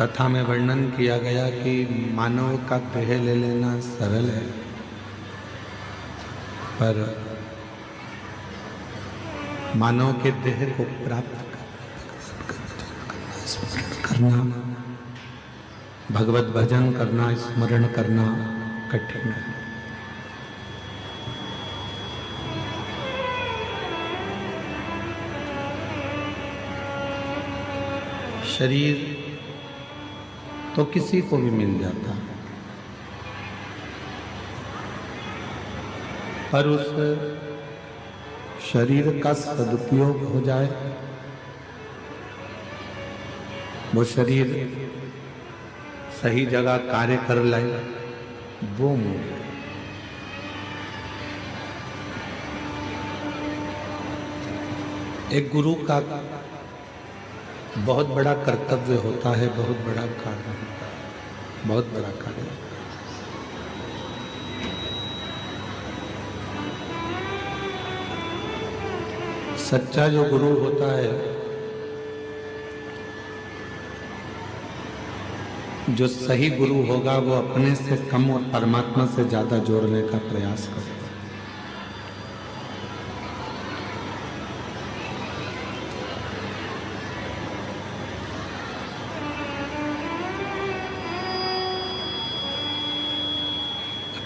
कथा में वर्णन किया गया कि मानव का देह ले लेना सरल है, पर मानव के देह को प्राप्त करना, भगवत भजन करना, स्मरण करना कठिन है। शरीर तो किसी को भी मिल जाता, पर उस शरीर का सदुपयोग हो जाए, वो शरीर सही जगह कार्य कर लाए, वो मूल्य। एक गुरु का बहुत बड़ा कर्तव्य होता है, बहुत बड़ा कार्य होता है, बहुत बड़ा कार्य। सच्चा जो गुरु होता है, जो सही गुरु होगा, वो अपने से कम और परमात्मा से ज्यादा जोड़ने का प्रयास करेगा।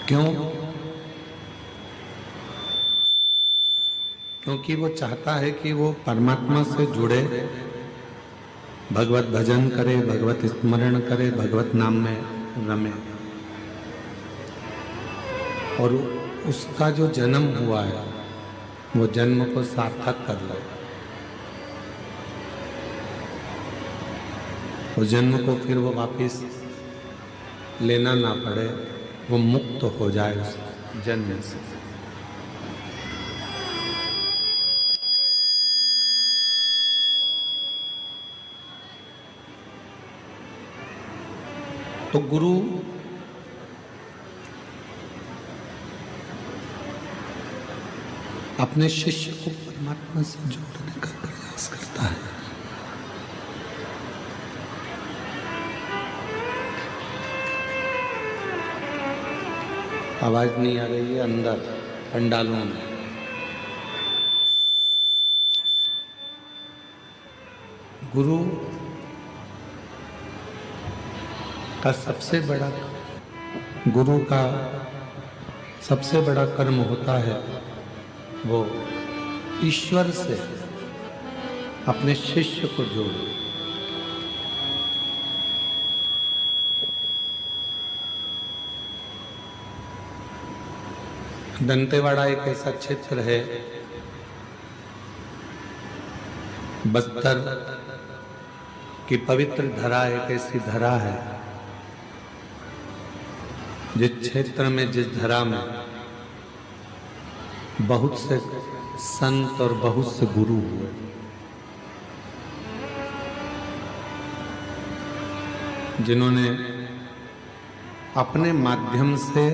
क्यों? क्योंकि वो चाहता है कि वो परमात्मा से जुड़े, भगवत भजन करे, भगवत स्मरण करे, भगवत नाम में रमे, और उसका जो जन्म हुआ है वो जन्म को सार्थक कर ले, उस जन्म को फिर वो वापिस लेना ना पड़े, वो मुक्त हो जाए उस जन्म से। तो गुरु अपने शिष्य को परमात्मा से जोड़ने का प्रयास करता है। आवाज नहीं आ रही है अंदर पंडालों में। गुरु का सबसे बड़ा कर्म होता है, वो ईश्वर से अपने शिष्य को जोड़े। दंतेवाड़ा एक ऐसा क्षेत्र है, बस्तर की पवित्र धरा एक ऐसी धरा है, जिस क्षेत्र में, जिस धरा में बहुत से संत और बहुत से गुरु हुए। जिन्होंने अपने माध्यम से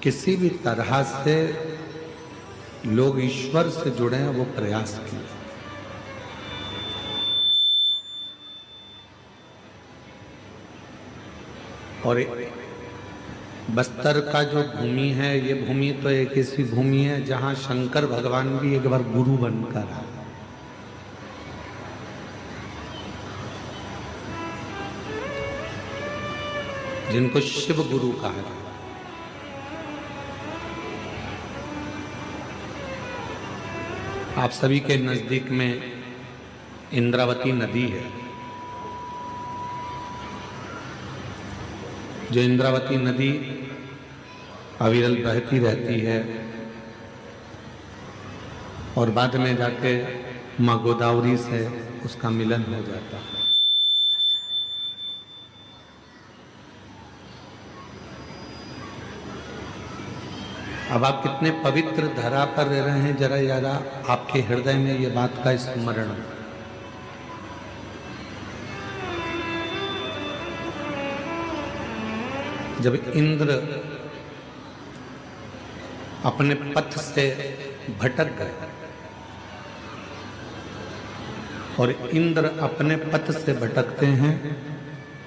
किसी भी तरह से लोग ईश्वर से जुड़े हैं, वो प्रयास किए। और बस्तर का जो भूमि है, ये भूमि तो एक ऐसी भूमि है जहां शंकर भगवान भी एक बार गुरु बनकर आए। जिनको शिव गुरु कहा है। आप सभी के नजदीक में इंद्रावती नदी है। जो इंद्रावती नदी अविरल बहती रहती है और बाद में जाके माँ गोदावरी से उसका मिलन हो जाता है। अब आप कितने पवित्र धरा पर रह रहे हैं, जरा यारा आपके हृदय में ये बात का स्मरण हो। जब इंद्र अपने पथ से भटक गए और इंद्र अपने पथ से भटकते हैं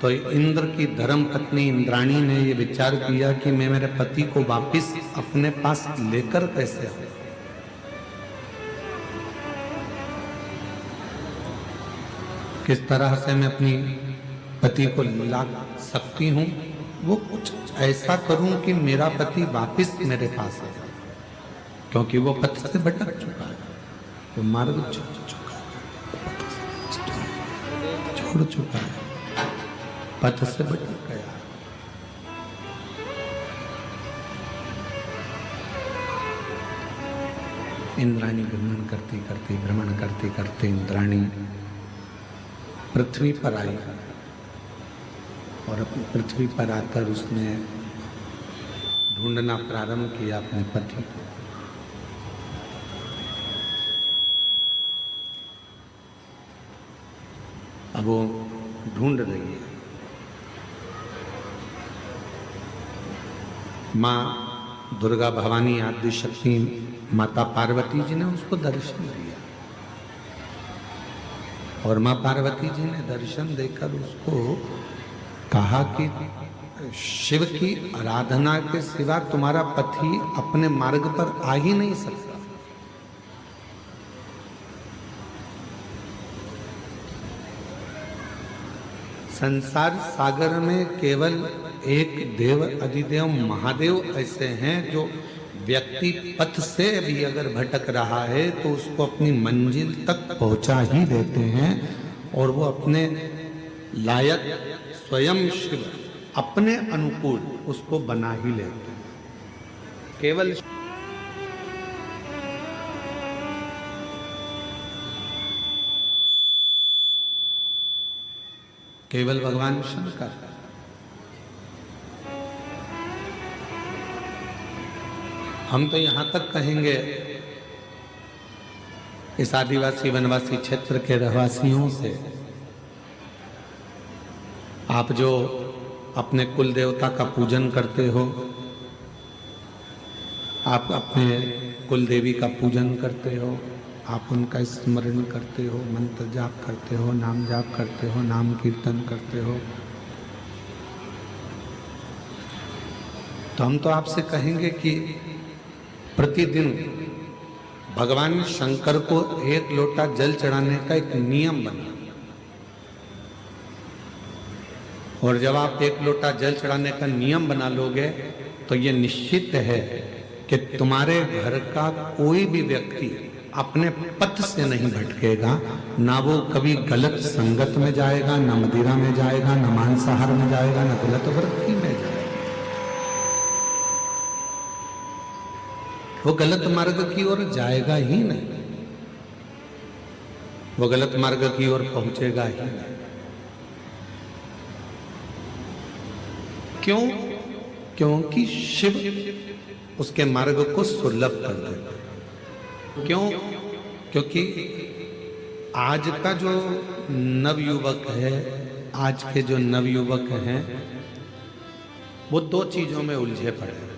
तो इंद्र की धर्म पत्नी इंद्राणी ने ये विचार किया कि मैं मेरे पति को वापस अपने पास लेकर कैसे आऊं। किस तरह से मैं अपनी पति को ला सकती हूं, वो कुछ ऐसा करूं कि मेरा पति वापस मेरे पास आ जाए, क्योंकि वो पथ से भटक चुका है, वो मार्ग छोड़ चुका है, पथ से भटक गया। इंद्राणी भ्रमण करते करते इंद्राणी पृथ्वी पर आई और अपनी पृथ्वी पर आकर उसने ढूंढना प्रारंभ किया अपने पति को। अब वो ढूंढ रही है। माँ दुर्गा भवानी आदि शक्ति माता पार्वती जी ने उसको दर्शन दिया और माँ पार्वती जी ने दर्शन देकर उसको कहा कि शिव की आराधना के सिवा तुम्हारा पति अपने मार्ग पर आ ही नहीं सकता। संसार सागर में केवल एक देव अधिदेव महादेव ऐसे हैं जो व्यक्ति पथ से भी अगर भटक रहा है तो उसको अपनी मंजिल तक पहुंचा ही देते हैं और वो अपने लायक स्वयं शिव अपने अनुकूल उसको बना ही लेते हैं। केवल भगवान शंकर। हम तो यहां तक कहेंगे इस आदिवासी वनवासी क्षेत्र के रहवासियों से, आप जो अपने कुल देवता का पूजन करते हो, आप अपने कुल देवी का पूजन करते हो, आप उनका स्मरण करते हो, मंत्र जाप करते हो, नाम जाप करते हो, नाम कीर्तन करते हो, तो हम तो आपसे कहेंगे कि प्रतिदिन भगवान शंकर को एक लोटा जल चढ़ाने का एक नियम बना, और जब आप एक लोटा जल चढ़ाने का नियम बना लोगे तो ये निश्चित है कि तुम्हारे घर का कोई भी व्यक्ति अपने पथ से नहीं भटकेगा, ना वो कभी गलत संगत में जाएगा, ना मदिरा में जाएगा, ना मांसाहार में जाएगा, ना गलत वृत्ति में जाएगा। वो गलत मार्ग की ओर जाएगा ही नहीं, वो गलत मार्ग की ओर पहुंचेगा ही नहीं। क्यों? क्योंकि शिव उसके मार्ग को सुलभ कर देते। क्यों? क्योंकि आज का जो नवयुवक है, आज के जो नवयुवक हैं, वो दो चीजों में उलझे पड़े हैं।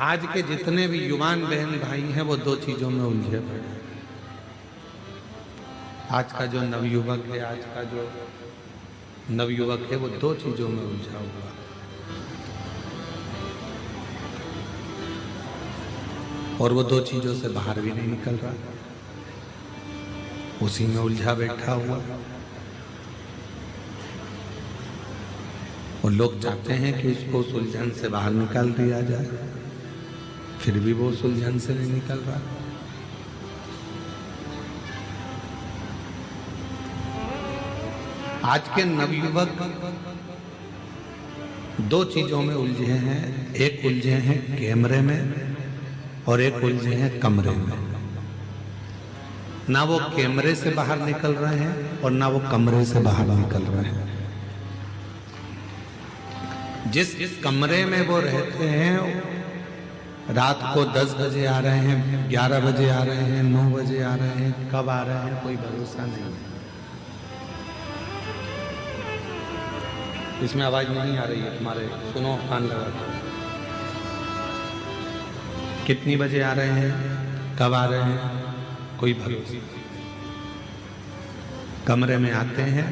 आज के जितने भी युवान बहन भाई हैं वो दो चीजों में उलझे पड़े हैं। आज का जो नवयुवक है, आज का जो नवयुवक है वो दो चीजों में उलझा हुआ, और वो दो चीजों से बाहर भी नहीं निकल रहा, उसी में उलझा बैठा हुआ। और लोग चाहते हैं कि इसको उस उलझन से बाहर निकाल दिया जाए, फिर भी वो उस उलझन से नहीं निकल रहा। आज के नवयुवक दो चीजों में उलझे हैं, एक उलझे हैं कैमरे में और एक उलझे हैं कमरे में। ना वो कैमरे से बाहर निकल रहे हैं और ना वो कमरे से बाहर निकल रहे हैं। जिस कमरे में वो रहते हैं, रात को 10 बजे आ रहे हैं, 11 बजे आ रहे हैं, 9 बजे आ रहे हैं, कब आ रहे हैं कोई भरोसा नहीं है। इसमें आवाज नहीं आ रही है तुम्हारे, सुनो कान लगा। कितनी बजे आ रहे हैं, कब आ रहे हैं, कोई भरोसा नहीं। कमरे में आते हैं,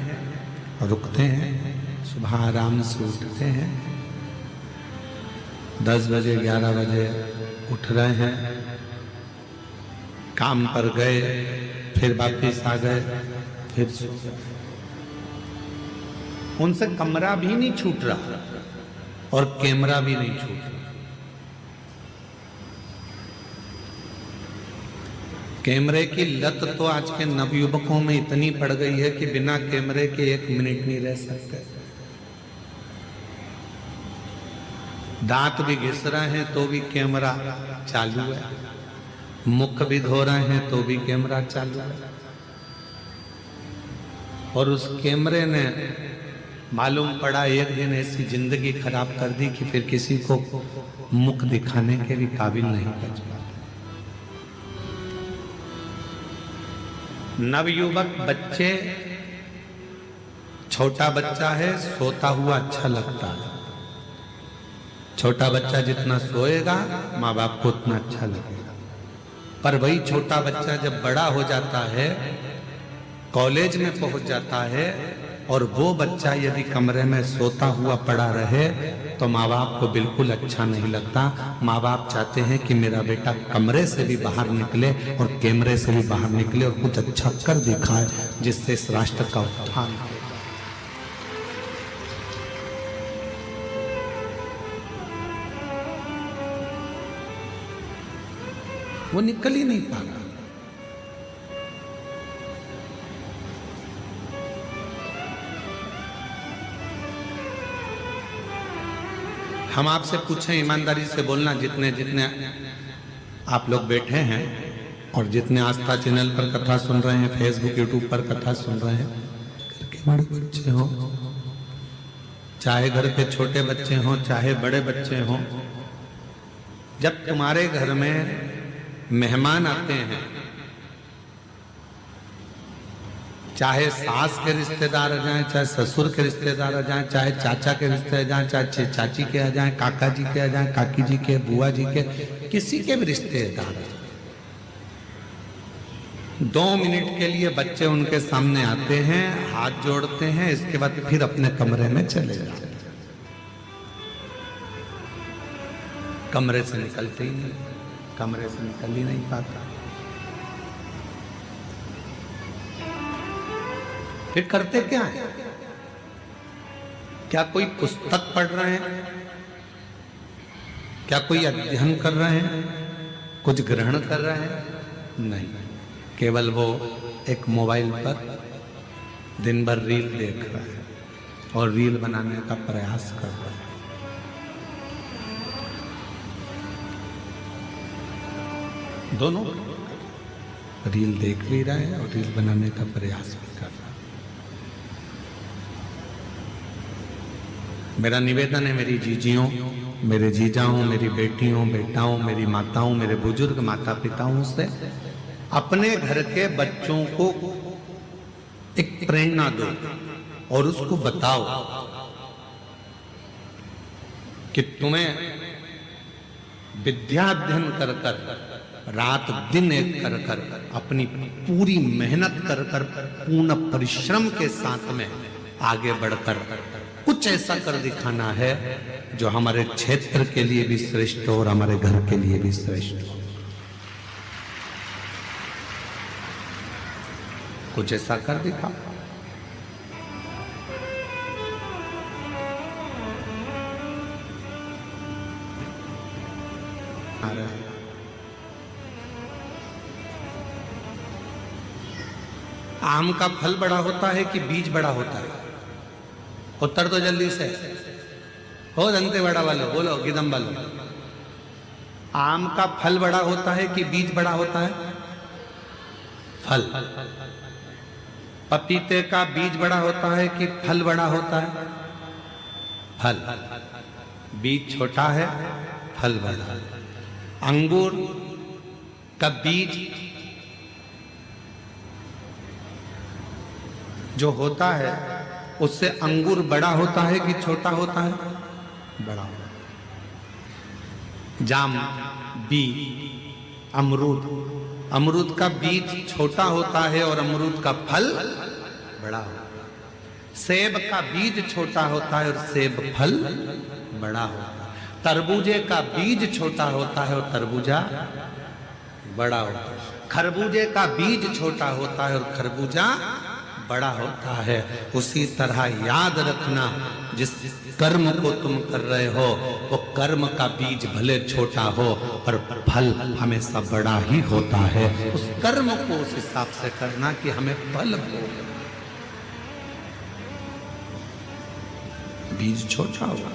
रुकते हैं, सुबह आराम से उठते हैं, 10 बजे 11 बजे उठ रहे हैं, काम पर गए, फिर वापिस आ गए, फिर सो गए। उनसे कमरा भी नहीं छूट रहा और कैमरा भी नहीं छूट रहा। कैमरे की लत तो आज के नवयुवकों में इतनी पड़ गई है कि बिना कैमरे के 1 मिनट नहीं रह सकते। दांत भी घिस रहे हैं तो भी कैमरा चालू है, मुख भी धो रहे हैं तो भी कैमरा चालू है। और उस कैमरे ने मालूम पड़ा एक दिन ऐसी जिंदगी खराब कर दी कि फिर किसी को मुख दिखाने के भी काबिल नहीं बच पाता। नवयुवक बच्चे, छोटा बच्चा है, सोता हुआ अच्छा लगता है। छोटा बच्चा जितना सोएगा माँ बाप को उतना अच्छा लगेगा। पर वही छोटा बच्चा जब बड़ा हो जाता है, कॉलेज में पहुंच जाता है, और वो बच्चा यदि कमरे में सोता हुआ पड़ा रहे तो माँ बाप को बिल्कुल अच्छा नहीं लगता। माँ बाप चाहते हैं कि मेरा बेटा कमरे से भी बाहर निकले और कैमरे से भी बाहर निकले और कुछ अच्छा कर दिखाए जिससे इस राष्ट्र का उत्थान हो। वो निकल ही नहीं पा रहा। हम आपसे पूछें, ईमानदारी से बोलना, जितने जितने आप लोग बैठे हैं और जितने आस्था चैनल पर कथा सुन रहे हैं, फेसबुक यूट्यूब पर कथा सुन रहे हैं, घर के बड़े बच्चे हो, चाहे घर के छोटे बच्चे हों, चाहे बड़े बच्चे हों, जब तुम्हारे घर में मेहमान आते हैं, चाहे सास के रिश्तेदार आ जाएं, चाहे ससुर के रिश्तेदार आ जाएं, चाहे चाचा के रिश्तेदार आ जाएं, चाहे चाची के आ जाएं, काका जी के आ जाएं, काकी जी के, बुआ जी के, किसी के भी रिश्तेदार आ जाएं, 2 मिनट के लिए बच्चे उनके सामने आते हैं, हाथ जोड़ते हैं, इसके बाद फिर अपने कमरे में चले जाते हैं। कमरे से निकलते ही नहीं, कमरे से निकल ही नहीं पाता। फिर करते क्या है? क्या कोई पुस्तक पढ़ रहे हैं? क्या कोई अध्ययन कर रहे हैं? कुछ ग्रहण कर रहे हैं? नहीं, केवल वो एक मोबाइल पर दिन भर रील देख रहा है और रील बनाने का प्रयास कर रहा है। दोनों रील देख भी रहा है और रील बनाने का प्रयास भी कर रहा है। मेरा निवेदन है मेरी जीजियों, मेरे जीजाओं, मेरी बेटियों, बेटाओं, मेरी माताओं, मेरे बुजुर्ग माता पिताओं से अपने घर के बच्चों को एक प्रेरणा दो और उसको बताओ कि तुम्हें विद्या अध्ययन कर कर, रात दिन एक कर कर, अपनी पूरी मेहनत कर कर, पूर्ण परिश्रम के साथ में आगे बढ़कर कुछ ऐसा कर दिखाना है जो हमारे क्षेत्र के लिए भी श्रेष्ठ हो और हमारे घर के लिए भी श्रेष्ठ हो। कुछ ऐसा कर दिखा। आम का फल बड़ा होता है कि बीज बड़ा होता है? उत्तर तो जल्दी से हो, जनते बड़ा वालो बोलो, गिदम वालो। आम का फल बड़ा होता है कि बीज बड़ा होता है? फल। पपीते का बीज बड़ा होता है कि फल बड़ा होता है? फल। बीज छोटा है, फल बड़ा है। अंगूर का बीज जो होता है उससे अंगूर बड़ा होता है कि छोटा होता है? बड़ा। जाम, बी, अमरूद अमरूद का बीज छोटा होता है और अमरूद का फल बड़ा होता है। सेब का बीज छोटा होता है और सेब फल बड़ा होता है। तरबूजे का बीज छोटा होता है और तरबूजा बड़ा होता है। खरबूजे का बीज छोटा होता है और खरबूजा बड़ा होता है। उसी तरह याद रखना, जिस कर्म को तुम कर रहे हो वो कर्म का बीज भले छोटा हो पर फल हमेशा बड़ा ही होता है। उस कर्म को उस हिसाब से करना कि हमें फल हो। बीज छोटा होगा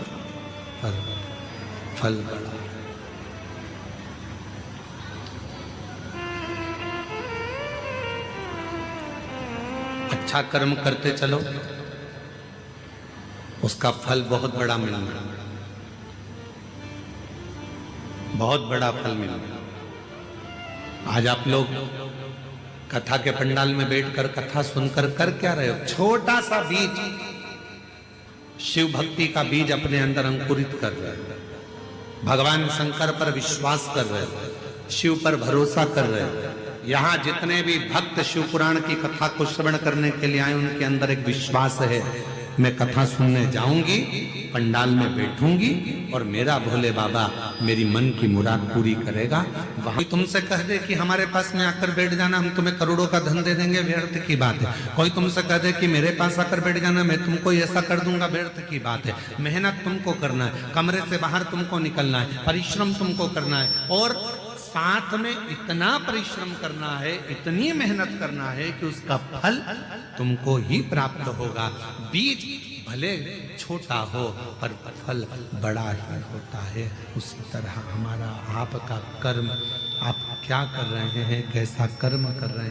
पर फल बड़ा। अच्छा कर्म करते चलो, उसका फल बहुत बड़ा मिलना, बहुत बड़ा फल मिलना। आज आप लोग कथा के पंडाल में बैठकर कथा सुनकर कर क्या रहे हो? छोटा सा बीज, शिव भक्ति का बीज अपने अंदर अंकुरित कर रहे हो। भगवान शंकर पर विश्वास कर रहे हो, शिव पर भरोसा कर रहे हो। यहाँ जितने भी भक्त शिव पुराण की कथा को श्रवण करने के लिए आए, उनके अंदर एक विश्वास है, मैं कथा सुनने जाऊंगी, पंडाल में बैठूंगी और मेरा भोले बाबा मेरी मन की मुराद पूरी करेगा। वहां तुमसे कह दे कि हमारे पास में आकर बैठ जाना, हम तुम्हें करोड़ों का धन दे देंगे, व्यर्थ की बात है। कोई तुमसे कह दे कि मेरे पास आकर बैठ जाना, मैं तुमको ऐसा कर दूंगा, व्यर्थ की बात है। मेहनत तुमको करना है, कमरे से बाहर तुमको निकलना है, परिश्रम तुमको करना है और साथ में इतना परिश्रम करना है, इतनी मेहनत करना है कि उसका फल तुमको ही प्राप्त होगा। बीज भले छोटा हो पर फल बड़ा ही होता है। उसी तरह हमारा आपका कर्म, आप क्या कर रहे हैं, कैसा कर्म कर रहे हैं,